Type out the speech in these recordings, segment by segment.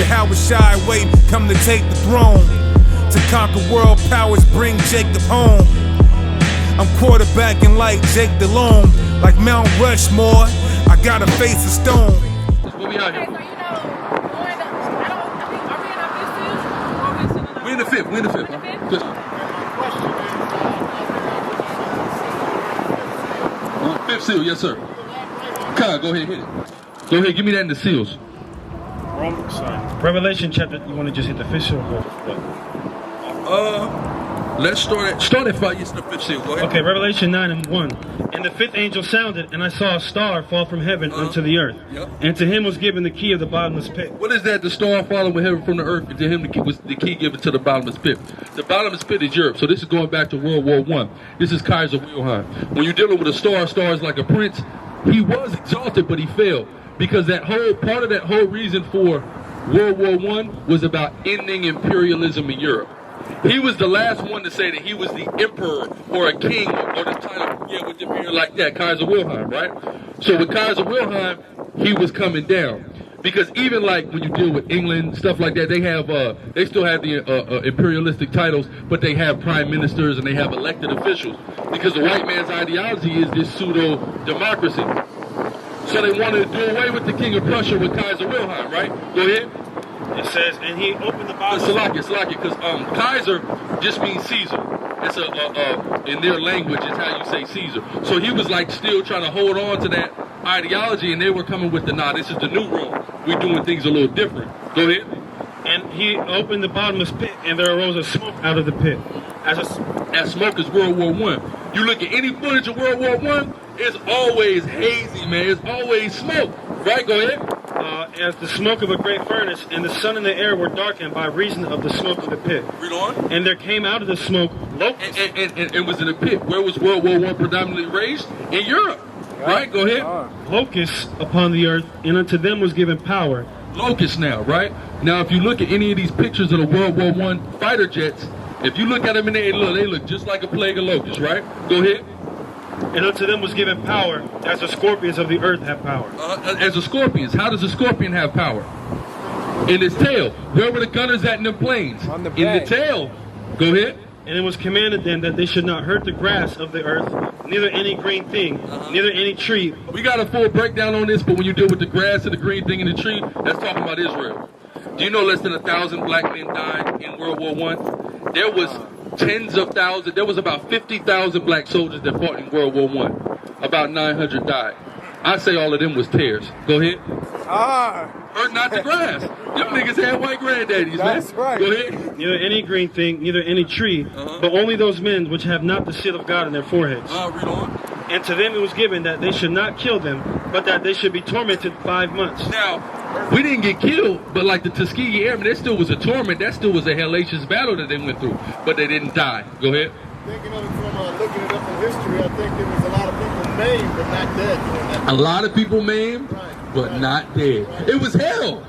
Howard Shy wait, come to take the throne. To conquer world powers, bring Jacob home. I'm quarterbacking like Jake DeLone. Like Mount Rushmore, I got a face of stone. What we out here? We in the fifth. We in the fifth. Fifth seal, yes sir. Kyle, go ahead, hit it. Go ahead, give me that in the seals. Revelation chapter, you want to just hit the fifth seal? Let's start at 5. Yes, the fifth seal. Go ahead. Okay, Revelation 9:1. And the fifth angel sounded, and I saw a star fall from heaven unto the earth. Yep. And to him was given the key of the bottomless pit. What is that? The star falling from heaven from the earth, and to him was the key given to the bottomless pit. The bottomless pit is Europe, so this is going back to World War I. This is Kaiser Wilhelm. When you're dealing with a star is like a prince. He was exalted, but he fell. Because that whole part of that whole reason for World War I was about ending imperialism in Europe. He was the last one to say that he was the emperor or a king or the title, yeah, with the beard like that, Kaiser Wilhelm, right? So with Kaiser Wilhelm, he was coming down. Because even like when you deal with England, stuff like that, they have, they still have the imperialistic titles, but they have prime ministers and they have elected officials. Because the white man's ideology is this pseudo-democracy. So they wanted to do away with the king of Prussia with Kaiser Wilhelm, right? Go ahead. It says, and he opened the bottom. Salakia, because Kaiser just means Caesar. It's in their language, it's how you say Caesar. So he was like still trying to hold on to that ideology, and they were coming with the, nah, this is the new rule. We're doing things a little different. Go ahead. And he opened the bottomless pit, and there arose a smoke out of the pit. That smoke is World War I. You look at any footage of World War I, it's always hazy, man. It's always smoke. Right? Go ahead. As the smoke of a great furnace, and the sun and the air were darkened by reason of the smoke of the pit. Read on. And there came out of the smoke locusts. And it was in a pit. Where was World War I predominantly raised? In Europe. Right? Go ahead. Locusts upon the earth, and unto them was given power. Locusts now, right? Now, if you look at any of these pictures of the World War I fighter jets, if you look at them and they look just like a plague of locusts, right? Go ahead. And unto them was given power, as the scorpions of the earth have power. As the scorpions. How does a scorpion have power? In its tail. Where were the gunners at in the planes? On the in the tail. Go ahead. And it was commanded them that they should not hurt the grass of the earth, neither any green thing, neither any tree. We got a full breakdown on this, but when you deal with the grass and the green thing and the tree, that's talking about Israel. Do you know less than 1,000 black men died in World War I? There was tens of thousands. There was about 50,000 black soldiers that fought in World War I. About 900 died. I say all of them was tears. Go ahead. Hurt not the grass. Them niggas had white granddaddies, That's man. right. Go ahead. Neither any green thing, neither any tree, but only those men which have not the seal of God in their foreheads. Read on. And to them it was given that they should not kill them, but that they should be tormented 5 months. Now, we didn't get killed, but like the Tuskegee Airmen, there still was a torment. That still was a hellacious battle that they went through, but they didn't die. Go ahead. Thinking of it from looking it up in history, I think there was a lot of people maimed but not dead during that. A lot of people maimed, but not dead. It was hell.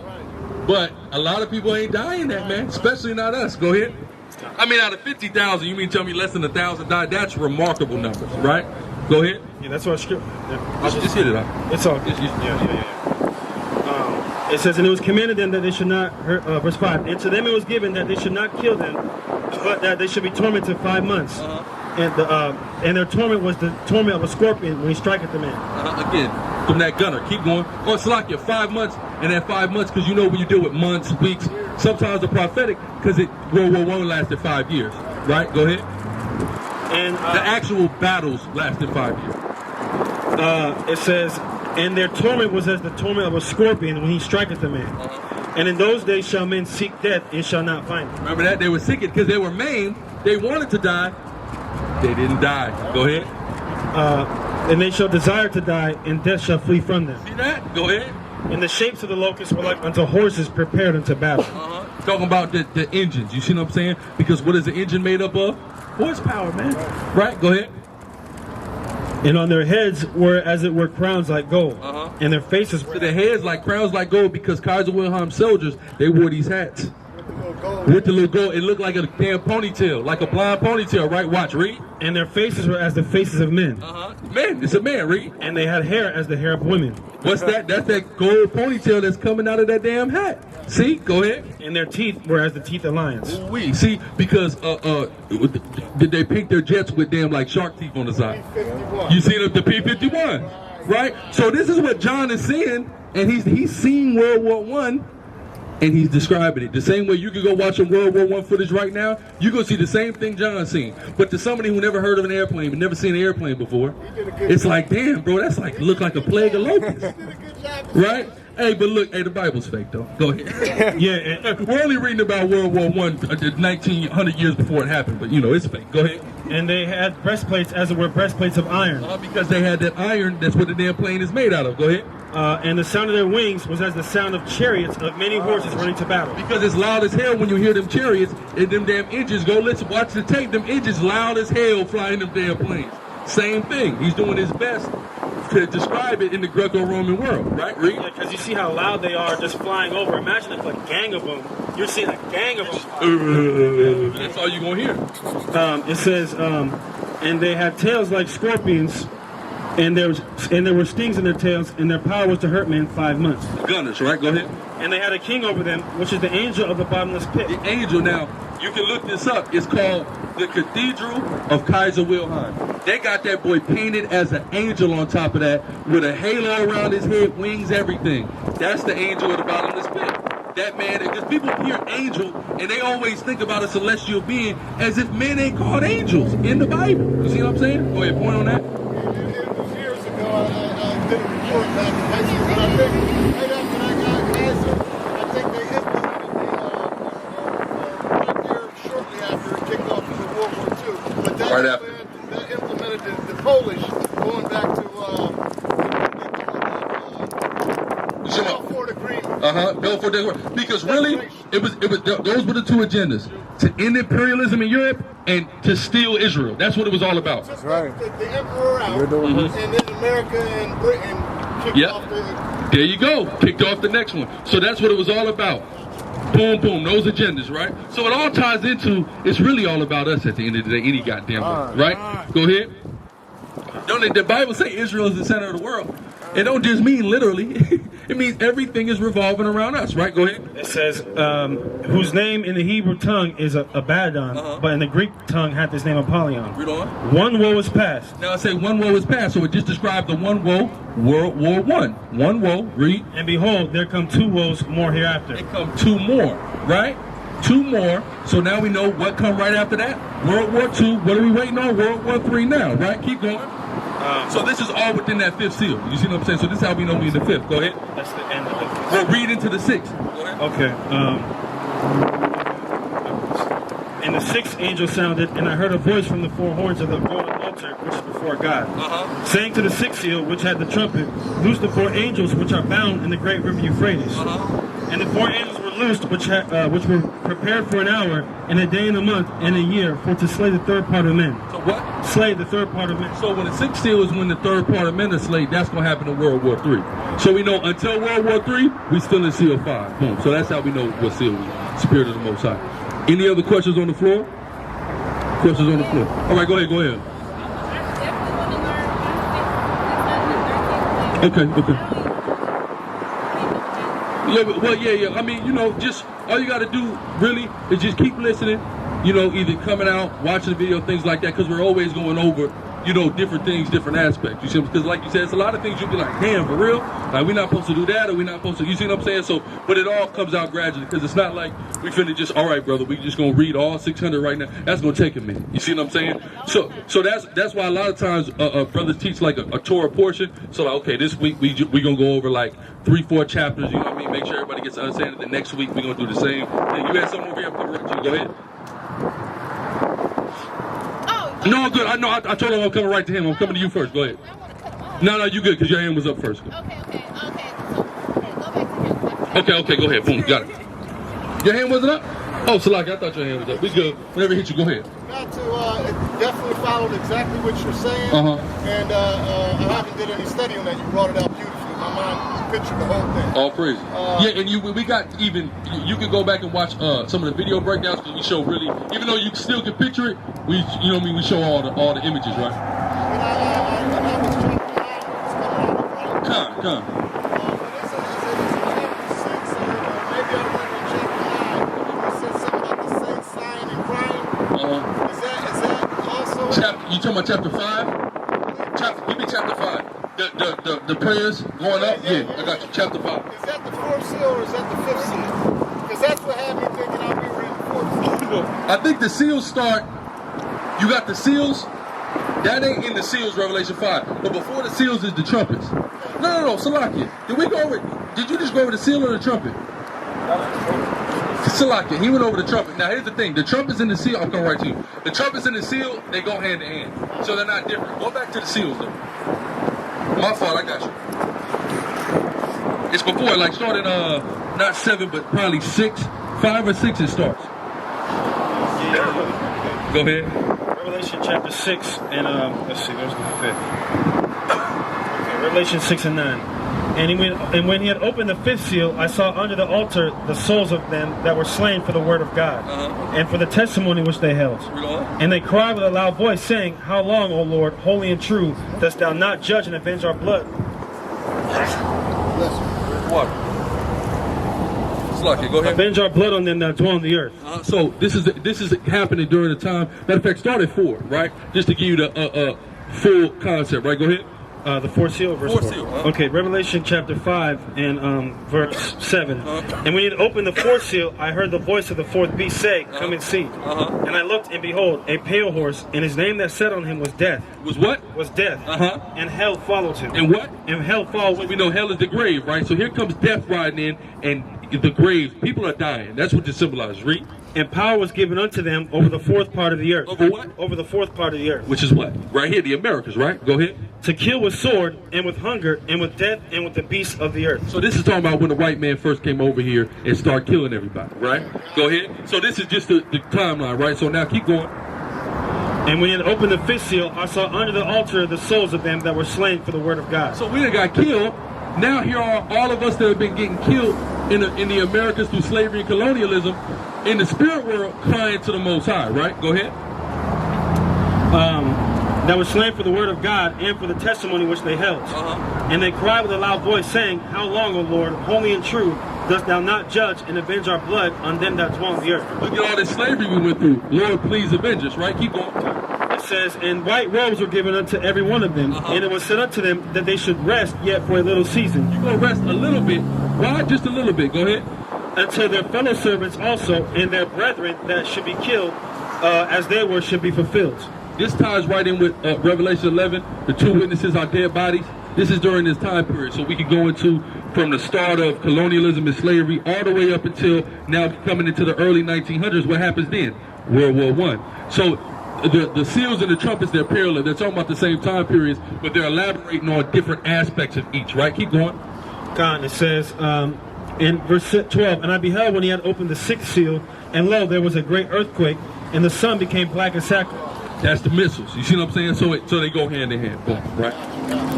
But a lot of people ain't dying that, man, especially not us. Go ahead. I mean, out of 50,000, you mean tell me less than 1,000 died? That's remarkable numbers, right? Go ahead. Yeah, that's what script. Yeah. Just hit it up. It's all. Yeah. It says, and it was commanded them that they should not hurt, verse 5, and to them it was given that they should not kill them, but that they should be tormented 5 months. And their torment was the torment of a scorpion when he striketh the man. Again, from that gunner. Keep going. Oh, it's like 5 months, and that 5 months, because you know when you deal with months, weeks, sometimes the prophetic, because World War I lasted 5 years, right? Go ahead. And the actual battles lasted 5 years. It says, and their torment was as the torment of a scorpion when he striketh the man. And in those days shall men seek death and shall not find it. Remember that? They were seeking because they were maimed. They wanted to die. They didn't die. Go ahead. And they shall desire to die, and death shall flee from them. See that? Go ahead. And the shapes of the locusts were like unto horses prepared unto battle. Talking about the engines. You see what I'm saying? Because what is the engine made up of? Horsepower, man. Right? Go ahead. And on their heads were as it were crowns like gold. And their faces were... So their heads like crowns like gold because Kaiser Wilhelm soldiers, they wore these hats. With the little gold. It looked like a damn ponytail. Like a blonde ponytail, right? Watch, read. And their faces were as the faces of men. Man, it's a man, read. And they had hair as the hair of women. What's that? That's that gold ponytail that's coming out of that damn hat. See, go ahead. And their teeth were as the teeth of lions. We see, because did they paint their jets with damn like shark teeth on the side? P-51. You see the P-51, right? So this is what John is seeing, and he's seeing World War I, and he's describing it. The same way you can go watch some World War I footage right now, you go see the same thing John's seen. But to somebody who never heard of an airplane, but never seen an airplane before, it's like, damn, bro, that's like look like a plague of locusts, right? Hey, but look, hey, the Bible's fake though. Go ahead. Yeah, We're only reading about World War I 1900 years before it happened, but you know, it's fake. Go ahead. and they had breastplates, as it were breastplates of iron. Because they had that iron, that's what the damn plane is made out of. Go ahead. And the sound of their wings was as the sound of chariots of many horses running to battle. Because it's loud as hell when you hear them chariots and them damn engines. Go listen, watch the tape. Them engines loud as hell flying them damn planes. Same thing. He's doing his best to describe it in the Greco-Roman world, right? Read. Yeah, because you see how loud they are just flying over. Imagine if a gang of them, you're seeing a gang of them. That's all you're going to hear. It says, and they had tails like scorpions, and there were stings in their tails, and their power was to hurt men 5 months. Gunners, right? Go ahead. And they had a king over them, which is the angel of the bottomless pit. The angel, now, you can look this up. It's called the Cathedral of Kaiser Wilhelm. They got that boy painted as an angel on top of that, with a halo around his head, wings, everything. That's the angel of the bottomless pit. That man, because people hear angel, and they always think about a celestial being as if men ain't called angels in the Bible. You see what I'm saying? Go ahead, point on that. It was years ago, I did a report back in high school, and I think right after that guy, Kaiser, I think they implemented right there shortly after it kicked off into World War II. But that, Right after. That implemented the Polish going back to Belfort Agreement. Belfort Agreement. Because really, it was those were the two agendas: to end imperialism in Europe and to steal Israel. That's what it was all about. Just right. The emperor out, and then America and Britain kicked off the... There you go. Kicked off the next one. So that's what it was all about. Boom, boom. Those agendas, right? So it all ties into, it's really all about us at the end of the day, any goddamn way, right? Go ahead. Don't the Bible say Israel is the center of the world? It don't just mean literally. It means everything is revolving around us, right? Go ahead. It says, whose name in the Hebrew tongue is Abaddon, but in the Greek tongue hath his name Apollyon. Read on. One woe is past. Now I say one woe is past, so it just described the one woe, World War I. One woe, read. And behold, there come two woes more hereafter. There come two more, right? Two more. So now we know what come right after that. World War II. What are we waiting on? World War III now, right? Keep going. So this is all within that fifth seal. You see what I'm saying? So this is how we know we in the fifth. Go ahead. That's the end of it. We'll read into the sixth. Go ahead. Okay. And the sixth angel sounded, and I heard a voice from the four horns of the golden altar, which is before God, saying to the sixth seal, which had the trumpet, loose the four angels which are bound in the great river Euphrates. And the four angels were loosed, which were prepared for an hour, and a day, and a month, and a year, for to slay the third part of men. So what? Slay the third part of men. So when the sixth seal is when the third part of men are slayed, that's going to happen in World War III. So we know until World War III, we still in seal 5. Boom. So that's how we know what seal we are. Spirit of the Most High. Any other questions on the floor? Questions on the floor? All right, go ahead, go ahead. Okay. Yeah, well, yeah. I mean, you know, just all you got to do really is just keep listening. You know, either coming out, watching the video, things like that, because we're always going over, you know, different things, different aspects. You see, because like you said, it's a lot of things you'll be like, damn, for real? Like, we're not supposed to do that, or we're not supposed to, you see what I'm saying? So, but it all comes out gradually, because it's not like we finna just, all right, brother, we just gonna read all 600 right now. That's gonna take a minute. You see what I'm saying? So that's why a lot of times brothers teach like a Torah portion. So like, okay, this week we gonna go over like 3-4 chapters. You know what I mean? Make sure everybody gets to understand it. The next week we gonna do the same. Hey, you had something over here? I'm coming right to you. Go ahead. No, I'm good. I know. I told him I'm coming right to him. I'm coming to you first. Go ahead. No, you good, because your hand was up first. Okay, go ahead. Boom, got it. Your hand wasn't up? Oh, Salaki, I thought your hand was up. We good. Whenever it hit you, go ahead. Got to definitely followed exactly what you're saying. And I haven't did any study on that. You brought it out beautifully. My mind pictured the whole thing. All praise. Yeah, and we got even, you can go back and watch some of the video breakdowns, because we show really, even though you still can picture it, we, you know what I mean, we show all the images, right? And I was trying to Come. It's a chapter 6, maybe I went talking about chapter 5? Give me chapter 5. The prayers going up? Yeah, I got you. Chapter 5. Is that the fourth seal or is that the fifth seal? Because that's what had me thinking we were in the fourth seal. I think the seals start, you got the seals, that ain't in the seals, Revelation 5. But before the seals is the trumpets. No, Salakia. Did you just go over the seal or the trumpet? Salakia, he went over the trumpet. Now here's the thing, the trumpets and the seal, I'll come right to you. The trumpets and the seal, they go hand in hand. So they're not different. Go back to the seals though. My fault, I got you. It's before, like starting not 7, but probably 6, 5 or 6 it starts. Go ahead. Revelation chapter 6 and let's see, where's the 5th? Okay, Revelation 6 and 9. And when he had opened the 5th seal, I saw under the altar the souls of them that were slain for the word of God, and for the testimony which they held. And they cried with a loud voice, saying, How long, O Lord, holy and true, dost thou not judge and avenge our blood? What? Salakia, go ahead. Avenge our blood on them that dwell on the earth. So this is happening during the time. Matter of fact, start at 4, right? Just to give you the full concept, right? Go ahead. The 4th seal, verse 4. Seal, Okay, Revelation chapter 5 and verse 7. And when he had opened the 4th seal, I heard the voice of the 4th beast say, Come and see. And I looked, and behold, a pale horse, and his name that sat on him was Death. Was what? Was Death. And hell followed him. And what? And hell followed him. We know hell is the grave, right? So here comes death riding in, and the grave. People are dying. That's what this symbolizes. Read. And power was given unto them over the 4th part of the earth. Over what? Over the 4th part of the earth. Which is what? Right here, the Americas, right? Go ahead. To kill with sword, and with hunger, and with death, and with the beasts of the earth. So this is talking about when the white man first came over here and started killing everybody, right? Go ahead. So this is just the timeline, right? So now keep going. And when he had opened the 5th seal, I saw under the altar the souls of them that were slain for the word of God. So we done got killed. Now here are all of us that have been getting killed in the Americas through slavery and colonialism, in the spirit world, crying to the Most High, right? Go ahead. That was slain for the word of God and for the testimony which they held. And they cried with a loud voice, saying, How long, O Lord, holy and true, dost thou not judge and avenge our blood on them that dwell on the earth? Look at all this slavery we went through. Lord, please avenge us, right? Keep going. It says, And white robes were given unto every one of them, and it was said unto them that they should rest yet for a little season. You're going to rest a little bit. Why? Just a little bit. Go ahead. Until their fellow servants also and their brethren that should be killed as they were should be fulfilled. This ties right in with Revelation 11. The 2 witnesses are dead bodies. This is during this time period. So we can go into from the start of colonialism and slavery all the way up until now coming into the early 1900s. What happens then? World War I. So the seals and the trumpets, they're parallel. They're talking about the same time periods, but they're elaborating on different aspects of each, right? Keep going. God, it says in verse 12, And I beheld when he had opened the 6th seal, and lo, there was a great earthquake, and the sun became black as sackcloth. That's the missiles. You see what I'm saying? So they go hand in hand. Boom, right?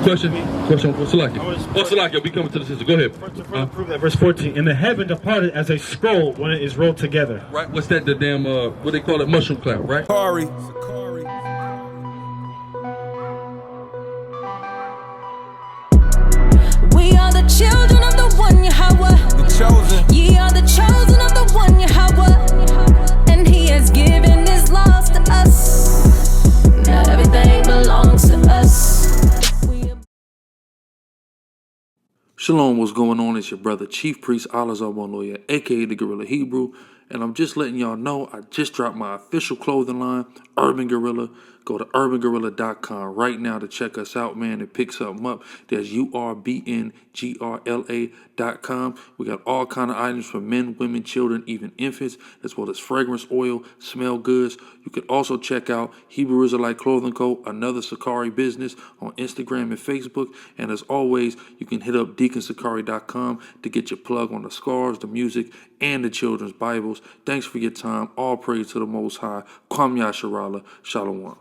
Question for Salakia. Salakia, we coming to the sister. Go ahead. To further prove that, verse 14. And the heaven departed as a scroll when it is rolled together. Right? What's that? The damn, what they call it? Mushroom cloud, right? SICARRI. We are the children of the one Yahweh. The chosen. Ye are the chosen of the one Yahweh. And he has given his laws to us. Now everything belongs to us. Shalom, what's going on? It's your brother Chief Priest Alazar Lawyer, aka the Gorilla Hebrew, and I'm just letting y'all know I just dropped my official clothing line, Urban Gorilla. Go to urbangorilla.com right now to check us out, man, and pick something up. There's URBNGRLA.com. We got all kind of items for men, women, children, even infants, as well as fragrance oil, smell goods. You can also check out Hebrew Israelite Clothing Co., another SICARRI business, on Instagram and Facebook. And as always, you can hit up DeaconSICARRI.com to get your plug on the scarves, the music, and the children's Bibles. Thanks for your time. All praise to the Most High. Kwam Yasharala. Shalom.